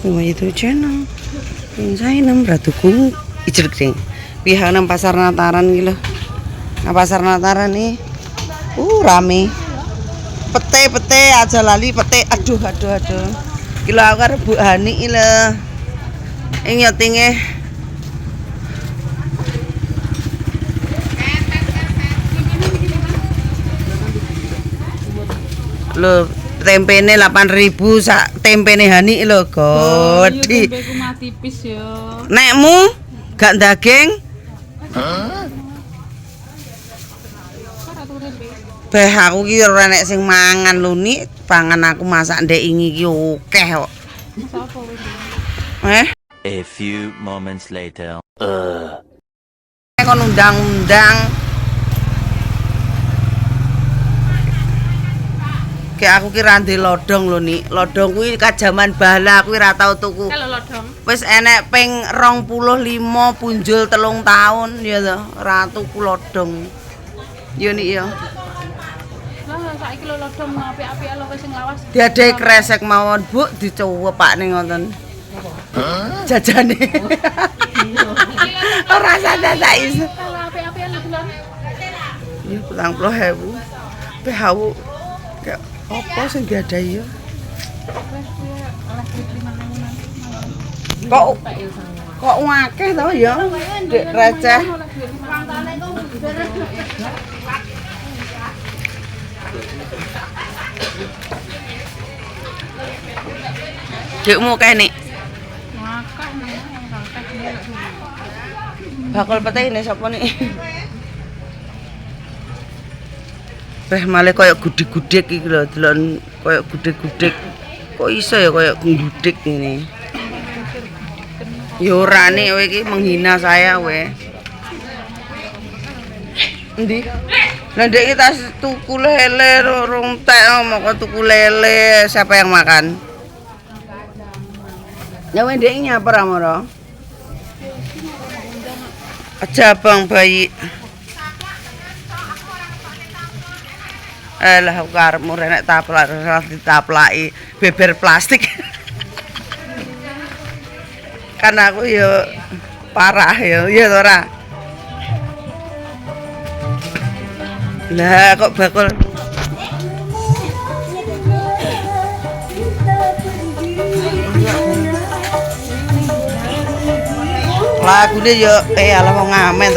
Sama itu channel. Saya nem ratuku ijrek sing. Pihak nang pasar Nataran gitu. Nah pasar Nataran nih. Rame. Pete aja lali pete. Aduh. Kilo aku arep Bu Hani ile. Nyotinge. Lho, tempene 8.000 sak tempene Hani lho, Godi. Tempeku mah tipis ya. Nekmu gak daging? Beh aku ki ora nek sing mangan lho Nik, pangan aku masak ndek ingi ki akeh kok. Masak apa wis? A few moments later. Kon undang-undang. Kayak aku kira ndek lodong lho Nik. Lodong kuwi kajaman bala kuwi ora tau tuku. Kalau lodong. Wis enek ping 25 punjul 3 tahun ya to, ora tuku lodong. Yo Nik ya. Lah saiki lho lodong apik-apik lho wis sing lawas. Diadai kresek mawon, Bu, dicuwepakne ngoten. Jajane. Ora sadar saiki. Kalau apik-apik lho dulur. Ya 40.000. Pehawu kayak apa sing diadai ya? Kok akeh to ya? Dek receh. Dekmu kae Nik. Bakul pete ini sapa nih? Beh malah koyo gudik-gudik iki lho, delon koyo gudik-gudik. Kok iso ya koyo gudik ini? Ya ora nih kowe iki menghina saya we. Endi? Lah ndek iki tas tuku lele rung tek moko tuku lele, siapa yang makan? Ya we ndek nyapa ra moro? Aja bang bayi. Lah karepmu renek ditaplaki beber plastik. Kan aku ya parah ya to ora. Lah kok bakul lagune yo ala wong ngamen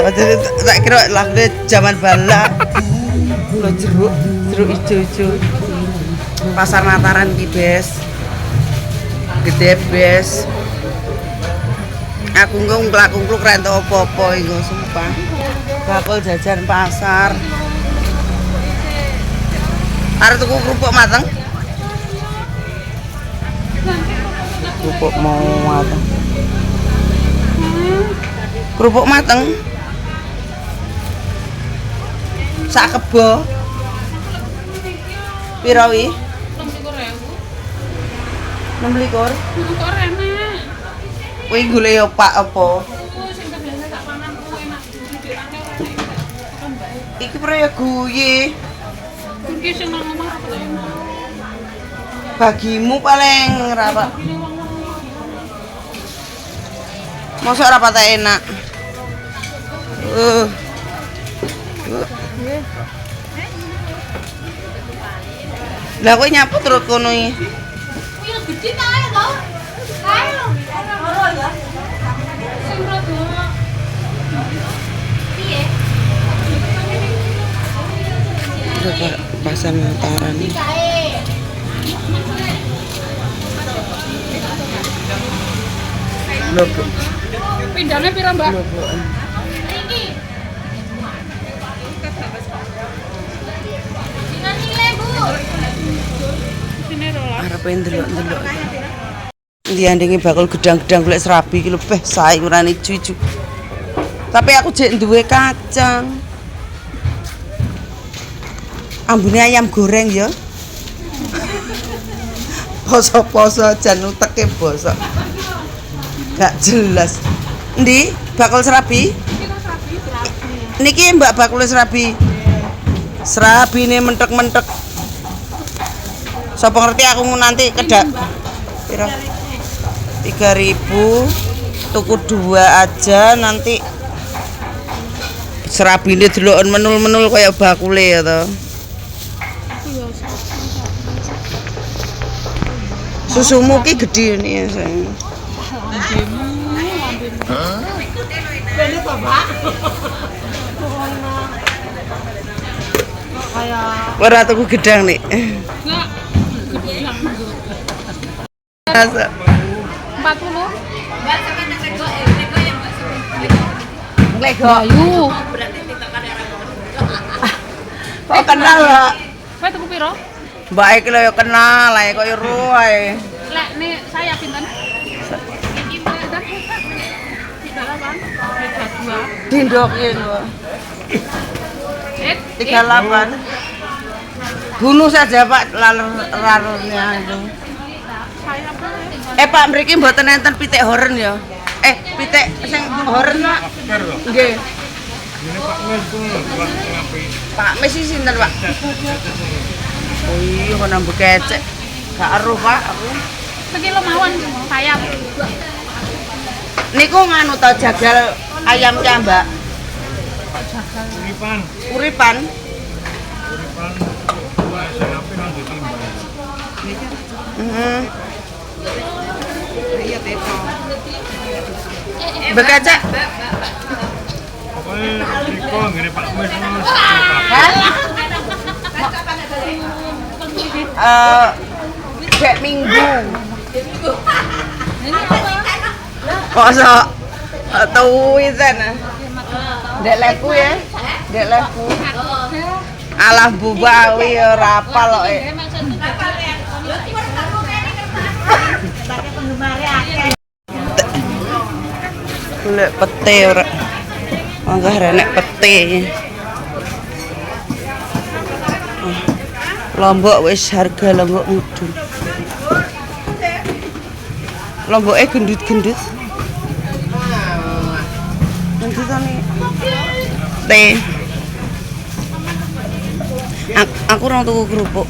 tak kira lagune jaman bala. Lho jeruk ijo-ijo. Pasar Nataran ki, Bes. Gede, Bes. Aku ngungklak-ungkluk ra entuk apa-apa iku sumpah. Bakul jajan pasar. Arep tuku kerupuk mateng? Kerupuk mau mateng. Kerupuk mateng. Sak kebo. Pira wi? 26.000. 26. Kok enak. Kuwi golek opak apa? Sing biasa tak pangan ku enak dhewe. Iki pira ya guye. Iki sing nang omah apa enak. Bagimu paling rapat. Mosok rapat enak. Lah kowe nyapu terus kono iki. Kuwi gede ta ae to? Ayo. Ora ya. Sing rada. Piye? Pasar Nataran nih. Lho, Bu. Pindahnya pira, Mbak? Lho, Bu. Iki. Sing nilai, Bu. Sini rolas. Arepe ndelok-ndelok. Ndiandinge bakul gedang-gedang golek serabi iki lho beh sae urane ijo-ijo. Tapi aku jek duwe kacang. Ambune ayam goreng ya. Poso-poso jan uteke bosok. Gak jelas. Endi? Bakul serabi? Niki Mbak bakul serabi. Serabine mentek-mentek. Sapa ngerti aku nanti kedak. Pira? 3.000 tuku 2 aja nanti serabine deloken menul-menul kayak bakule ya toh. Susumu ki gede nih ya sayang. Ora tuku gedang nih. Masa 40. Lego. Ayu. Kok kenal kok? Kowe tuku piro? Mbak iki lho ya kenal ae kok ero ae. Lek nih saya pinten? Iki pinten? 38. Dindok lho. 38. Bunuh saja Pak larurnya itu. Pak mriki mboten enten pitik horen ya. Pitik sing horen Pak. Nggih. Pak Mes iki sinten Pak? Oh iya kok nambah kecek. Gak eruh Pak aku. Sekilo mawon sayap. Niku nganu to jagal ayam ki Mbak. Uripan. Uripan. Dua senapi nang ditimbang. Iya teto. Bekacak. Pokoknya Riko ngene Pak Mes Dek minggu. Kosok. Tuwisan. Dek leku ya. Dek leku. Alah bubawi ora apal kok. Golek pete ora. Mangga renek pete. Lombok wis harga lombok mudun. Lomboknya gendut-gendut. Gendutane. Teh. Aku orang tuku kerupuk.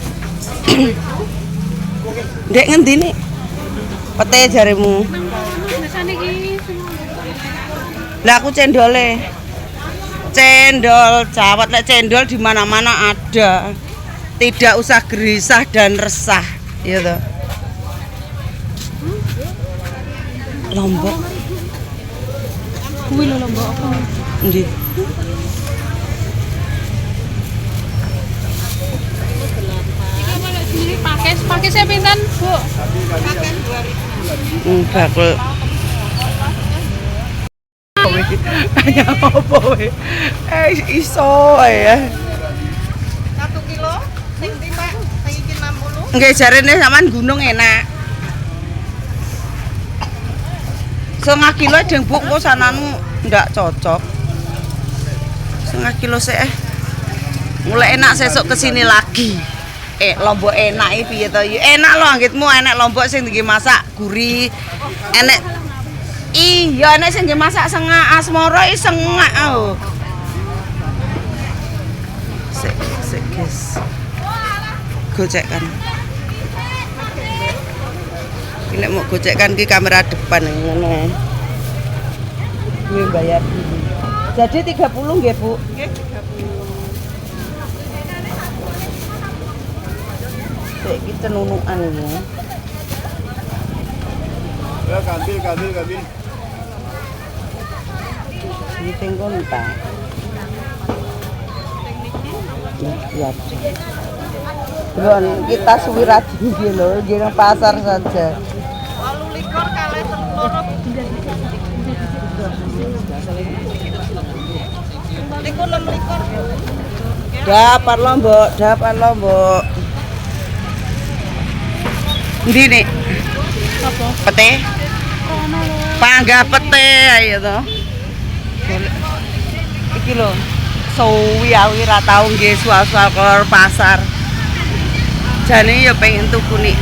Dek ngendi nih? Pete jarimu. Lah aku cendole. Cendol cawat lek cendol di mana-mana ada. Tidak usah gelisah dan resah, ya toh. Lombok. Kuwi lho Lombok apa? Nggih. Pakai saya pinten, Bu? Bakul. Ayam apa we? Iso ya. 1 kilo sing timbak sing iki 60. Nggih jarene sampean gunung enak. 1/2 kilo deng Bu kok sananu ndak cocok. 1/2 kilo sih mulai enak sesuk kesini lagi. Lombok enak iki piye to? Enak lho anggitmu enek lombok sing nggih masak gurih. Enek iya enek sing nggih masak sengak asmara iki sengak oh. Sik guys. Gocekkan. Ini mau gocekkan ki kamera depan ngono. Gue bayar dulu. Jadi 30 nggih, Bu? Nggih, 30. Sik iki cenunukan iki. Ya ganti. Iki tenggon ta. Ya. Belum kita suwirat tinggi loh, di pasar saja. 28 kalih 3. Dapat lombok. Ndi nih? Apa? Pete? Pangga pete ayo to. Iki lho. Suwi aku ora tau nggih sual-sual ke pasar. Jane ya pengen tuku nih.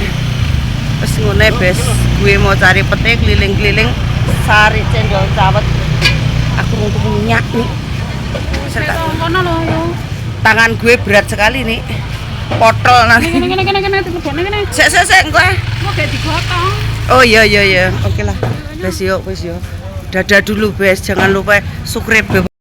Wis ngene bes, gue mau cari pete keliling-keliling sari cendol cawet. Aku mau tuku minyak nih. Kono lho yo. Tangan gue berat sekali nih. Potol nanti. Kene, telepon kene. Sek engko. Mau gak digotong. Oh iya. Oke lah. Bes yo. Dadah dulu, Bes. Jangan lupa subscribe.